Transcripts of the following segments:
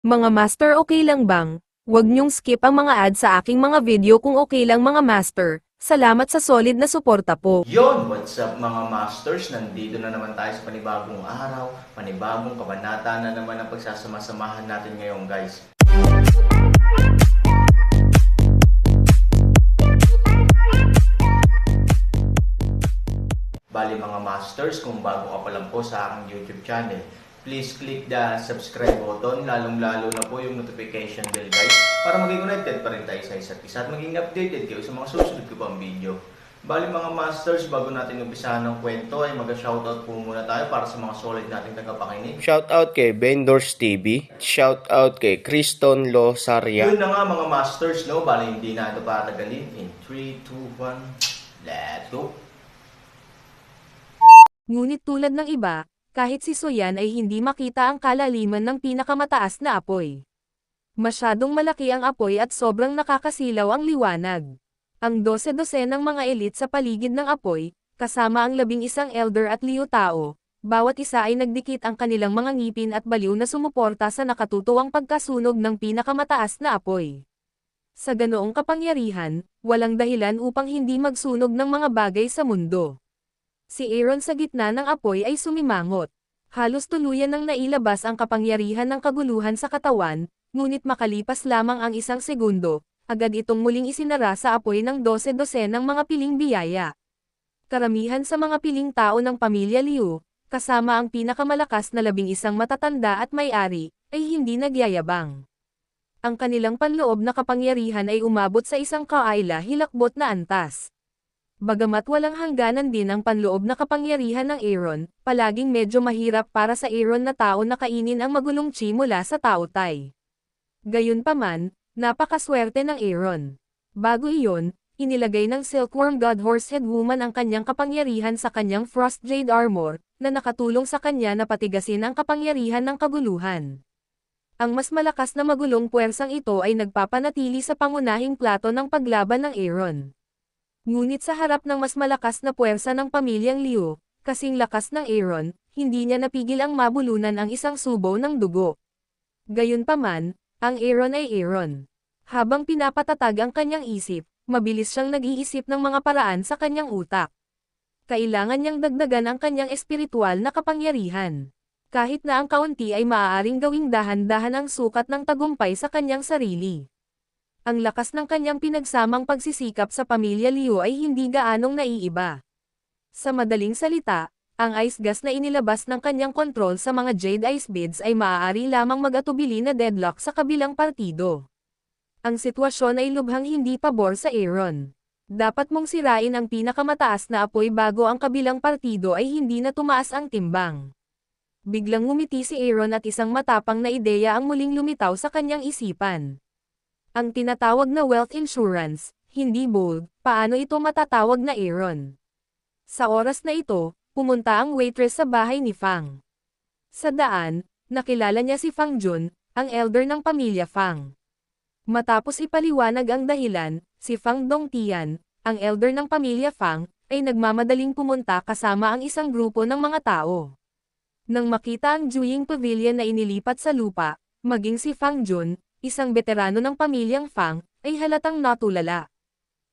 Mga master, okay lang bang? Huwag niyong skip ang mga ad sa aking mga video kung okay lang mga master. Salamat sa solid na suporta po. Yon, what's up mga masters? Nandito na naman tayo sa panibagong araw, panibagong kabanata na naman ang pagsasama-samahan natin ngayon guys. Bali mga masters, kung bago ka pa lang po sa aking YouTube channel, please click the subscribe button, lalong-lalo na po yung notification bell guys, para maging connected pa rin tayo sa isa't isa at maging updated kayo sa mga susunod ko pang video. Bali mga masters, bago natin umpisahan ng kwento ay mag-shoutout po muna tayo para sa mga solid nating tagapakinig. Shoutout kay Vendors TV. Shoutout kay Criston Losaria. Yun na nga mga masters, no? Bali hindi na ito patagalin. In 3, 2, 1, let's go! Ngunit tulad ng iba, kahit si Soyan ay hindi makita ang kalaliman ng pinakamataas na apoy. Masyadong malaki ang apoy at sobrang nakakasilaw ang liwanag. Ang 12-12 ng mga elite sa paligid ng apoy, kasama ang 11 elder at Liu Tao, bawat isa ay nagdikit ang kanilang mga ngipin at baliw na sumuporta sa nakatutuwang pagkasunog ng pinakamataas na apoy. Sa ganoong kapangyarihan, walang dahilan upang hindi magsunog ng mga bagay sa mundo. Si Aaron sa gitna ng apoy ay sumimangot. Halos tuluyan nang nailabas ang kapangyarihan ng kaguluhan sa katawan, ngunit makalipas lamang ang 1 segundo, agad itong muling isinara sa apoy ng 12-12 ng mga piling biyaya. Karamihan sa mga piling tao ng pamilya Liu, kasama ang pinakamalakas na 11 matatanda at may-ari, ay hindi nagyayabang. Ang kanilang panloob na kapangyarihan ay umabot sa isang kaayla hilakbot na antas. Bagamat walang hangganan din ang panloob na kapangyarihan ng Aaron, palaging medyo mahirap para sa Aaron na tao na kainin ang magulong chi mula sa taotay. Gayunpaman, napakaswerte ng Aaron. Bago iyon, inilagay ng Silkworm God Horsehead Woman ang kanyang kapangyarihan sa kanyang Frost Jade Armor, na nakatulong sa kanya na patigasin ang kapangyarihan ng kaguluhan. Ang mas malakas na magulong puwersang ito ay nagpapanatili sa pangunahing plato ng paglaban ng Aaron. Ngunit sa harap ng mas malakas na puwersa ng pamilyang Liu, kasing lakas ng Aaron, hindi niya napigil ang mabulunan ang isang subo ng dugo. Gayunpaman, ang Aaron ay Aaron. Habang pinapatatag ang kanyang isip, mabilis siyang nag-iisip ng mga paraan sa kanyang utak. Kailangan niyang dagdagan ang kanyang espiritual na kapangyarihan. Kahit na ang kaunti ay maaaring gawing dahan-dahan ang sukat ng tagumpay sa kanyang sarili. Ang lakas ng kanyang pinagsamang pagsisikap sa pamilya Liu ay hindi gaanong naiiba. Sa madaling salita, ang ice gas na inilabas ng kanyang kontrol sa mga Jade Ice Beads ay maaari lamang mag-atubili na deadlock sa kabilang partido. Ang sitwasyon ay lubhang hindi pabor sa Aaron. Dapat mong sirain ang pinakamataas na apoy bago ang kabilang partido ay hindi na tumaas ang timbang. Biglang ngumiti si Aaron at isang matapang na ideya ang muling lumitaw sa kanyang isipan. Ang tinatawag na wealth insurance, hindi bold, paano ito matatawag na Aaron? Sa oras na ito, pumunta ang waitress sa bahay ni Fang. Sa daan, nakilala niya si Fang Jun, ang elder ng pamilya Fang. Matapos ipaliwanag ang dahilan, si Fang Dongtian, ang elder ng pamilya Fang, ay nagmamadaling pumunta kasama ang isang grupo ng mga tao. Nang makita ang Juying Pavilion na inilipat sa lupa, maging si Fang Jun, isang veterano ng pamilyang Fang, ay halatang natulala.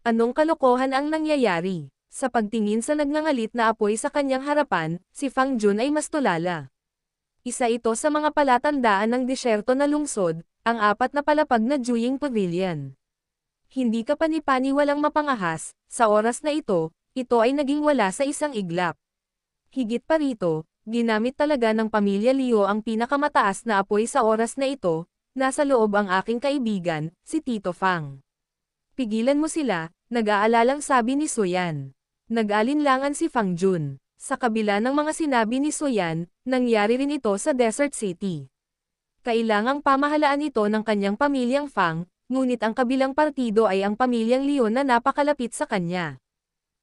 Anong kalokohan ang nangyayari? Sa pagtingin sa nagngangalit na apoy sa kanyang harapan, si Fang Jun ay mas tulala. Isa ito sa mga palatandaan ng disyerto na lungsod, ang 4 na palapag na Juying Pavilion. Hindi ka panipani walang mapangahas, sa oras na ito ay naging wala sa isang iglap. Higit pa rito, ginamit talaga ng pamilya Liu ang pinakamataas na apoy sa oras na ito. Nasa loob ang aking kaibigan, si Tito Fang. Pigilan mo sila, nag-aalalang sabi ni Soyan. Nag-alinlangan si Fang Jun. Sa kabila ng mga sinabi ni Soyan, nangyari rin ito sa Desert City. Kailangang pamahalaan ito ng kanyang pamilyang Fang, ngunit ang kabilang partido ay ang pamilyang Leon na napakalapit sa kanya.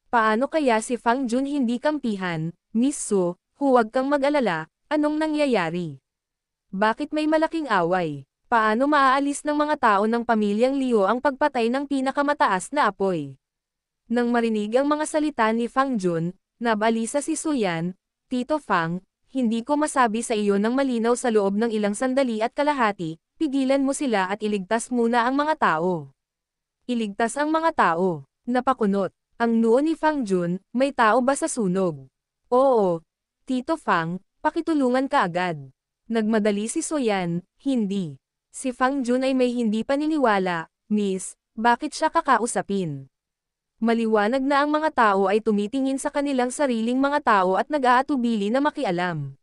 Paano kaya si Fang Jun hindi kampihan? Miss Su, huwag kang mag-alala, anong nangyayari? Bakit may malaking away? Paano maaalis ng mga tao ng pamilyang Liu ang pagpatay ng pinakamataas na apoy? Nang marinig ang mga salita ni Fang Jun, nabalisa si Soyan, Tito Fang, hindi ko masabi sa iyo ng malinaw sa loob ng ilang sandali at kalahati, pigilan mo sila at iligtas muna ang mga tao. Iligtas ang mga tao. Napakunot. Ang noo ni Fang Jun, may tao ba sa sunog? Oo. Tito Fang, pakitulungan ka agad. Nagmadali si Soyan, hindi. Si Fang Jun ay may hindi paniniwala, Miss, bakit siya kakausapin? Maliwanag na ang mga tao ay tumitingin sa kanilang sariling mga tao at nag-aatubili na makialam.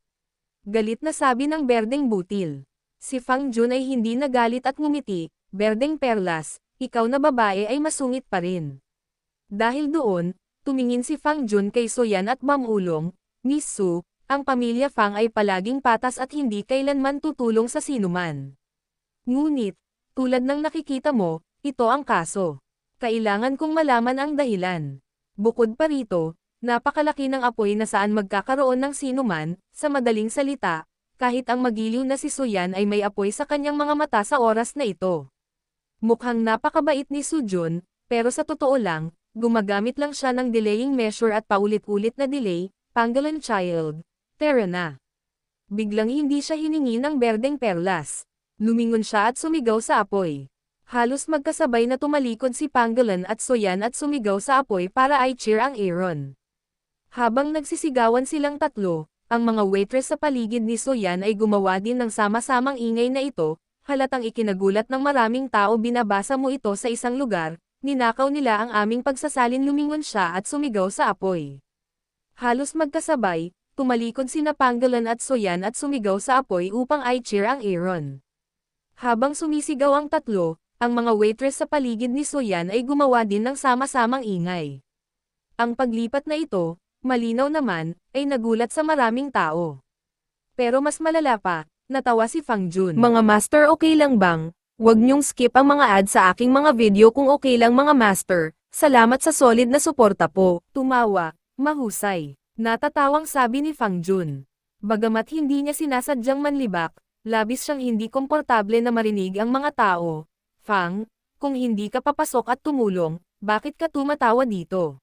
Galit na sabi ng berdeng butil. Si Fang Jun ay hindi nagalit at ngumiti, berdeng perlas, ikaw na babae ay masungit pa rin. Dahil doon, tumingin si Fang Jun kay Soyan at mamulong, Miss Su, ang pamilya Fang ay palaging patas at hindi kailanman tutulong sa sinuman. Ngunit, tulad ng nakikita mo, ito ang kaso. Kailangan kong malaman ang dahilan. Bukod pa rito, napakalaki ng apoy na saan magkakaroon ng sinuman, sa madaling salita, kahit ang magiliw na si Soyan ay may apoy sa kanyang mga mata sa oras na ito. Mukhang napakabait ni Su Jun, pero sa totoo lang, gumagamit lang siya ng delaying measure at paulit-ulit na delay, Pangolin child, tara na. Biglang hindi siya hiningi ng berdeng perlas. Lumingon siya at sumigaw sa apoy. Halos magkasabay na tumalikod si Pangolin at Soyan at sumigaw sa apoy para i-cheer ang Aaron. Habang nagsisigawan silang tatlo, ang mga waitress sa paligid ni Soyan ay gumawa din ng sama-samang ingay na ito, halatang ikinagulat ng maraming tao binabasa mo ito sa isang lugar, ninakaw nila ang aming pagsasalin lumingon siya at sumigaw sa apoy. Halos magkasabay, tumalikod sina Pangolin at Soyan at sumigaw sa apoy upang i-cheer ang Aaron. Habang sumisigaw ang tatlo, ang mga waitress sa paligid ni Soyan ay gumawa din ng sama-samang ingay. Ang paglipat na ito, malinaw naman, ay nagulat sa maraming tao. Pero mas malala pa, natawa si Fang Jun. Mga master, okay lang bang? Huwag niyong skip ang mga ad sa aking mga video kung okay lang mga master. Salamat sa solid na suporta po. Tumawa, mahusay. Natatawang sabi ni Fang Jun. Bagamat hindi niya sinasadyang manlibak, labis siyang hindi komportable na marinig ang mga tao. Fang, kung hindi ka papasok at tumulong, bakit ka tumatawa dito?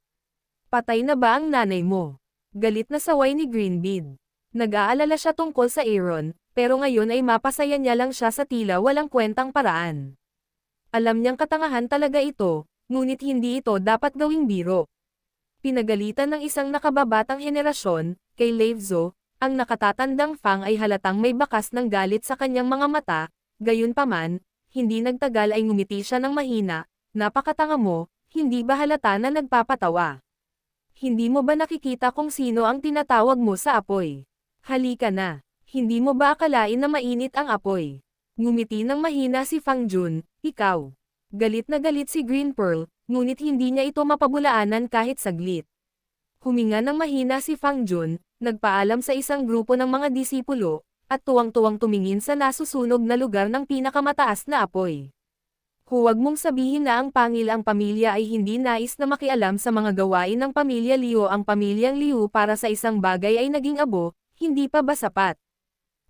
Patay na ba ang nanay mo? Galit na saway ni Greenbeard. Nag-aalala siya tungkol sa Aaron, pero ngayon ay mapasaya niya lang siya sa tila walang kwentang paraan. Alam niyang katangahan talaga ito, ngunit hindi ito dapat gawing biro. Pinagalitan ng isang nakababatang henerasyon, kay Leivzo, ang nakatatandang Fang ay halatang may bakas ng galit sa kanyang mga mata, gayunpaman, hindi nagtagal ay ngumiti siya ng mahina, napakatanga mo, hindi ba halata na nagpapatawa? Hindi mo ba nakikita kung sino ang tinatawag mo sa apoy? Halika na, hindi mo ba akalain na mainit ang apoy? Ngumiti ng mahina si Fang Jun, ikaw. Galit na galit si Green Pearl, ngunit hindi niya ito mapabulaanan kahit saglit. Huminga ng mahina si Fang Jun, nagpaalam sa isang grupo ng mga disipulo, at tuwang-tuwang tumingin sa nasusunog na lugar ng pinakamataas na apoy. Huwag mong sabihin na ang pangil ang pamilya ay hindi nais na makialam sa mga gawain ng pamilya Liu. Ang pamilyang Liu para sa isang bagay ay naging abo, hindi pa ba sapat?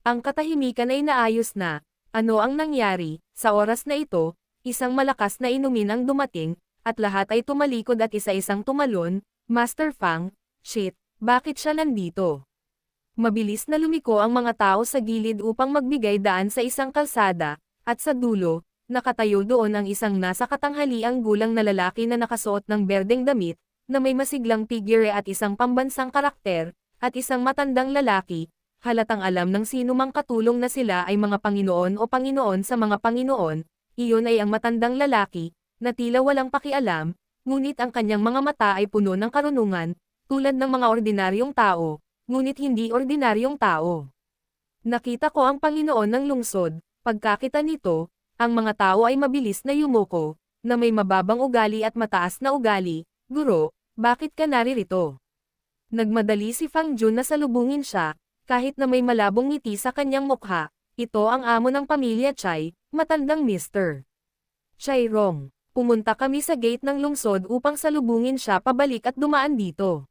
Ang katahimikan ay naayos na. Ano ang nangyari? Sa oras na ito, isang malakas na inumin ang dumating, at lahat ay tumalikod at isa-isang tumalon. Master Fang, shit, bakit siya nandito? Mabilis na lumiko ang mga tao sa gilid upang magbigay daan sa isang kalsada, at sa dulo, nakatayo doon ang isang nasa katanghaliang gulang na lalaki na nakasuot ng berdeng damit, na may masiglang figure at isang pambansang karakter, at isang matandang lalaki, halatang alam ng sinumang katulong na sila ay mga Panginoon o Panginoon sa mga Panginoon, iyon ay ang matandang lalaki, na tila walang pakialam, ngunit ang kanyang mga mata ay puno ng karunungan, tulad ng mga ordinaryong tao, ngunit hindi ordinaryong tao. Nakita ko ang Panginoon ng lungsod, pagkakita nito, ang mga tao ay mabilis na yumuko, na may mababang ugali at mataas na ugali. Guro, bakit ka naririto? Nagmadali si Fang Jun na salubungin siya, kahit na may malabong ngiti sa kanyang mukha. Ito ang amo ng pamilya Chai, matandang Mr. Chai Rong. Pumunta kami sa gate ng lungsod upang salubungin siya pabalik at dumaan dito.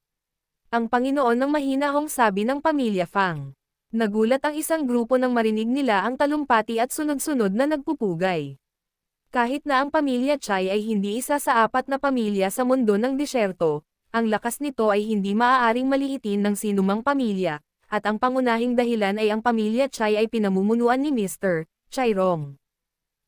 Ang Panginoon ng mahinahong sabi ng pamilya Fang. Nagulat ang isang grupo nang marinig nila ang talumpati at sunod-sunod na nagpupugay. Kahit na ang pamilya Chai ay hindi isa sa 4 na pamilya sa mundo ng disyerto, ang lakas nito ay hindi maaaring maliitin ng sinumang pamilya, at ang pangunahing dahilan ay ang pamilya Chai ay pinamumunuan ni Mr. Chai Rong.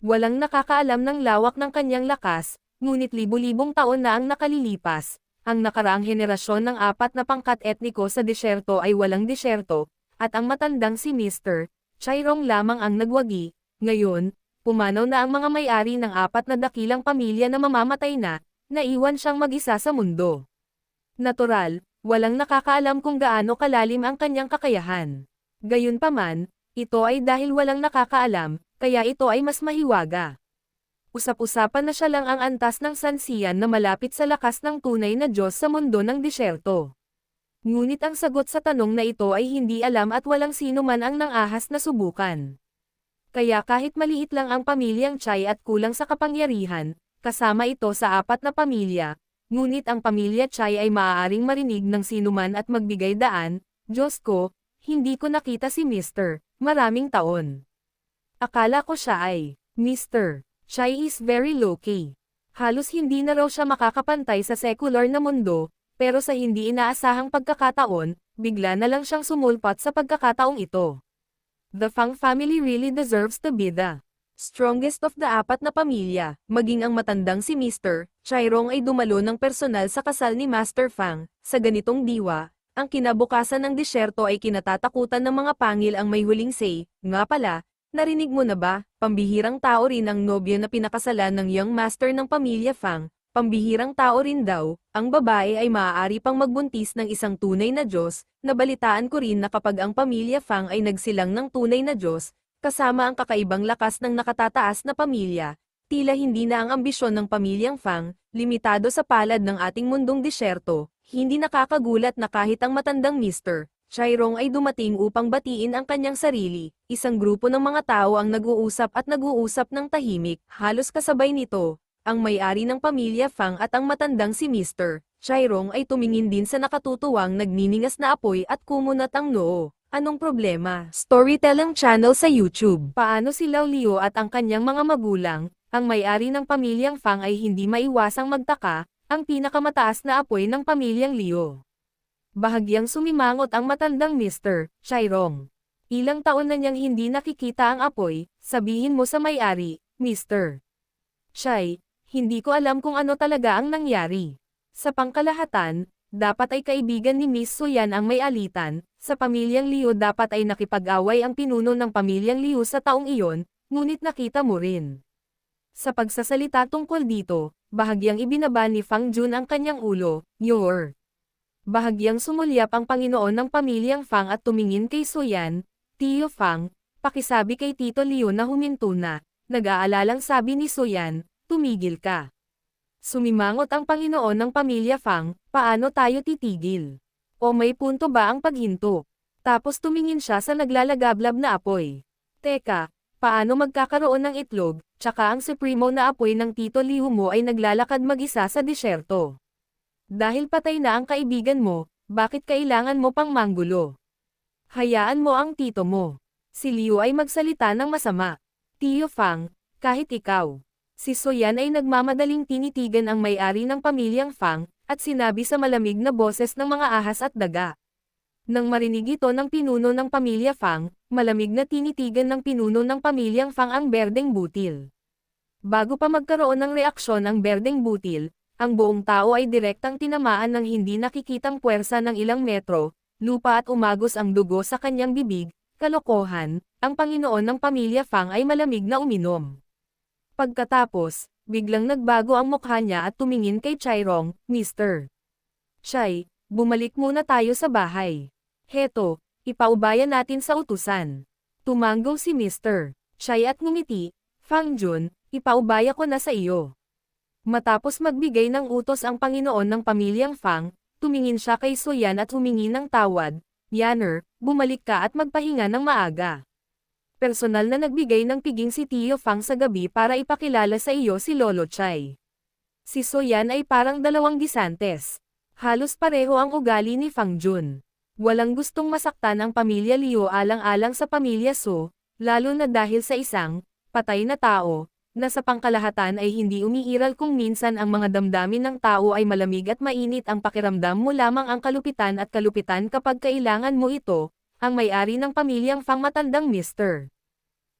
Walang nakakaalam ng lawak ng kanyang lakas, ngunit libu-libong taon na ang nakalilipas. Ang nakaraang henerasyon ng 4 na pangkat etniko sa disyerto ay walang disyerto, at ang matandang si Mr. Chairong lamang ang nagwagi. Ngayon, pumanaw na ang mga may-ari ng 4 na dakilang pamilya na mamamatay na, naiwan siyang mag-isa sa mundo. Natural, walang nakakaalam kung gaano kalalim ang kanyang kakayahan. Gayunpaman, ito ay dahil walang nakakaalam, kaya ito ay mas mahiwaga. Usap-usapan na siya lang ang antas ng sansiyan na malapit sa lakas ng tunay na Diyos sa mundo ng disyerto. Ngunit ang sagot sa tanong na ito ay hindi alam at walang sino man ang nangahas na subukan. Kaya kahit maliit lang ang pamilyang Chai at kulang sa kapangyarihan, kasama ito sa 4 na pamilya, ngunit ang pamilya Chai ay maaaring marinig ng sinuman at magbigay daan. Diyos ko, hindi ko nakita si Mr. Maraming taon. Akala ko siya ay, Mr. Chai is very low-key. Halos hindi na raw siya makakapantay sa secular na mundo, pero sa hindi inaasahang pagkakataon, bigla na lang siyang sumulpat sa pagkakataong ito. The Fang family really deserves to be the Strongest of the 4 na pamilya, maging ang matandang si Mr. Chairong ay dumalo ng personal sa kasal ni Master Fang. Sa ganitong diwa, ang kinabukasan ng disyerto ay kinatatakutan ng mga pangil ang may huling say. Nga pala, narinig mo na ba, pambihirang tao rin ang nobyo na pinakasalan ng young master ng pamilya Fang. Pambihirang tao rin daw, ang babae ay maaari pang magbuntis ng isang tunay na Diyos. Nabalitaan ko rin na kapag ang pamilya Fang ay nagsilang ng tunay na Diyos, kasama ang kakaibang lakas ng nakatataas na pamilya, tila hindi na ang ambisyon ng pamilyang Fang, limitado sa palad ng ating mundong disyerto. Hindi nakakagulat na kahit ang matandang Mr. Chairong ay dumating upang batiin ang kanyang sarili. Isang grupo ng mga tao ang nag-uusap at nag-uusap ng tahimik. Halos kasabay nito, ang may-ari ng pamilya Fang at ang matandang si Mr. Chairong ay tumingin din sa nakatutuwang nagniningas na apoy at kumunat ang noo. Anong problema? Storytelling channel sa YouTube. Paano si Lao Liu at ang kanyang mga magulang, ang may-ari ng pamilyang Fang ay hindi maiwasang magtaka, ang pinakamataas na apoy ng pamilyang Liu. Bahagyang sumimangot ang matandang Mr. Chairong. Ilang taon na niyang hindi nakikita ang apoy, sabihin mo sa may-ari, Mr. Chai, hindi ko alam kung ano talaga ang nangyari. Sa pangkalahatan, dapat ay kaibigan ni Miss Suyan ang may alitan, sa pamilyang Liu dapat ay nakipag-away ang pinuno ng pamilyang Liu sa taong iyon, ngunit nakita mo rin. Sa pagsasalita tungkol dito, bahagyang ibinaba ni Fang Jun ang kanyang ulo, your. Bahagyang sumulyap ang Panginoon ng pamilyang Fang at tumingin kay Suyan, Tio Fang, pakisabi kay Tito Liu na huminto na, nag-aalalang sabi ni Suyan, tumigil ka. Sumimangot ang Panginoon ng pamilya Fang, paano tayo titigil? O may punto ba ang paghinto? Tapos tumingin siya sa naglalagablab na apoy. Teka, paano magkakaroon ng itlog, tsaka ang supremo na apoy ng Tito Liu mo ay naglalakad mag-isa sa disyerto? Dahil patay na ang kaibigan mo, bakit kailangan mo pang manggulo? Hayaan mo ang tito mo. Si Liu ay magsalita ng masama. Tio Fang, kahit ikaw. Si Soyan ay nagmamadaling tinitigan ang may-ari ng pamilyang Fang, at sinabi sa malamig na boses ng mga ahas at daga. Nang marinig ito ng pinuno ng pamilya Fang, malamig na tinitigan ng pinuno ng pamilyang Fang ang berdeng butil. Bago pa magkaroon ng reaksyon ang berdeng butil, ang buong tao ay direktang tinamaan ng hindi nakikitang puwersa ng ilang metro, lupa at umagos ang dugo sa kanyang bibig. Kalokohan, ang Panginoon ng pamilya Fang ay malamig na uminom. Pagkatapos, biglang nagbago ang mukha niya at tumingin kay Chairong, Mr. Chai, bumalik muna tayo sa bahay. Heto, ipaubaya natin sa utusan. Tumanggo si Mr. Chai at ngumiti, Fang Jun, ipaubaya ko na sa iyo. Matapos magbigay ng utos ang Panginoon ng pamilyang Fang, tumingin siya kay Soyan at humingi ng tawad, Yanner, bumalik ka at magpahinga ng maaga. Personal na nagbigay ng piging si Tio Fang sa gabi para ipakilala sa iyo si Lolo Chai. Si Soyan ay parang dalawang gisantes. Halos pareho ang ugali ni Fang Jun. Walang gustong masaktan ang pamilya Liu alang-alang sa pamilya So, lalo na dahil sa isang patay na tao, na sa pangkalahatan ay hindi umiiral kung minsan ang mga damdamin ng tao ay malamig at mainit ang pakiramdam mo lamang ang kalupitan at kalupitan kapag kailangan mo ito, ang may-ari ng pamilyang Fang matandang Mr.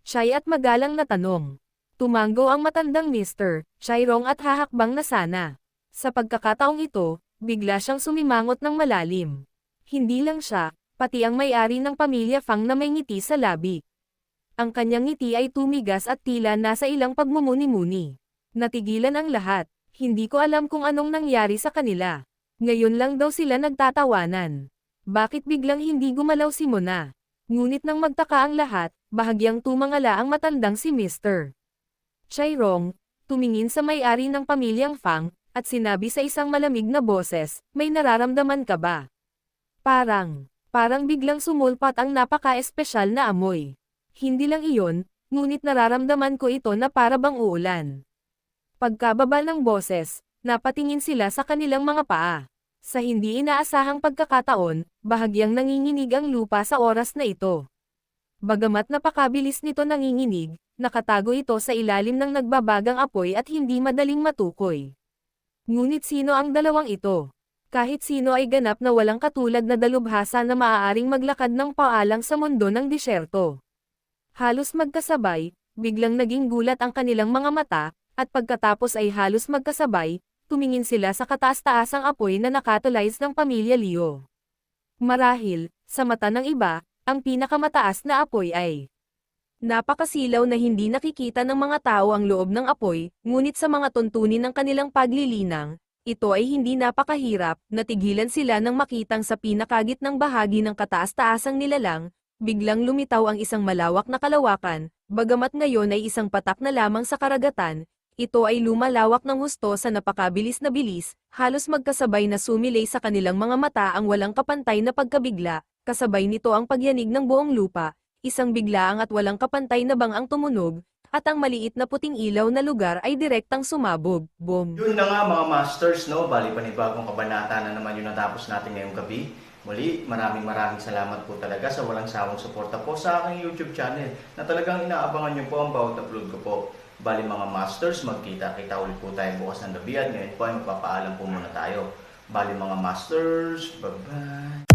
Chai at magalang na tanong. Tumango ang matandang Mr. Chairong at hahakbang na sana. Sa pagkakataong ito, bigla siyang sumimangot ng malalim. Hindi lang siya, pati ang may-ari ng pamilya Fang na may ngiti sa labi. Ang kanyang ngiti ay tumigas at tila nasa ilang pagmumuni-muni. Natigilan ang lahat, hindi ko alam kung anong nangyari sa kanila. Ngayon lang daw sila nagtatawanan. Bakit biglang hindi gumalaw si Mona? Ngunit nang magtaka ang lahat, bahagyang tumangala ang matandang si Mr. Chairong, tumingin sa may-ari ng pamilyang Fang, at sinabi sa isang malamig na boses, may nararamdaman ka ba? Parang biglang sumulpat ang napaka-espesyal na amoy. Hindi lang iyon, ngunit nararamdaman ko ito na para bang uulan. Pagkababa ng boses, napatingin sila sa kanilang mga paa. Sa hindi inaasahang pagkakataon, bahagyang nanginginig ang lupa sa oras na ito. Bagamat napakabilis nito nanginginig, nakatago ito sa ilalim ng nagbabagang apoy at hindi madaling matukoy. Ngunit sino ang dalawang ito? Kahit sino ay ganap na walang katulad na dalubhasa na maaaring maglakad ng paalang sa mundo ng disyerto. Halos magkasabay, biglang naging gulat ang kanilang mga mata, at pagkatapos ay halos magkasabay, tumingin sila sa kataas-taasang apoy na nakatulize ng pamilya Liu. Marahil, sa mata ng iba, ang pinakamataas na apoy ay napakasilaw na hindi nakikita ng mga tao ang loob ng apoy, ngunit sa mga tuntunin ng kanilang paglilinang, ito ay hindi napakahirap, natigilan sila nang makitang sa pinakagitnang bahagi ng kataas-taasang nilalang, biglang lumitaw ang isang malawak na kalawakan, bagamat ngayon ay isang patak na lamang sa karagatan. Ito ay lumalawak ng husto sa napakabilis na bilis, halos magkasabay na sumilay sa kanilang mga mata ang walang kapantay na pagkabigla, kasabay nito ang pagyanig ng buong lupa, isang biglaang at walang kapantay na bang ang tumunog, at ang maliit na puting ilaw na lugar ay direktang sumabog. Boom! Yun na nga mga masters, no? Bali panibagong kabanata na naman yung natapos natin ngayong gabi. Muli, maraming salamat po talaga sa walang sawang suporta po sa aking YouTube channel na talagang inaabangan nyo po ang bawat upload ko po. Bali mga masters, magkita-kita ulit po tayo bukas ng gabi at ngayon po ay magpapaalam po muna tayo. Bali mga masters, bye-bye!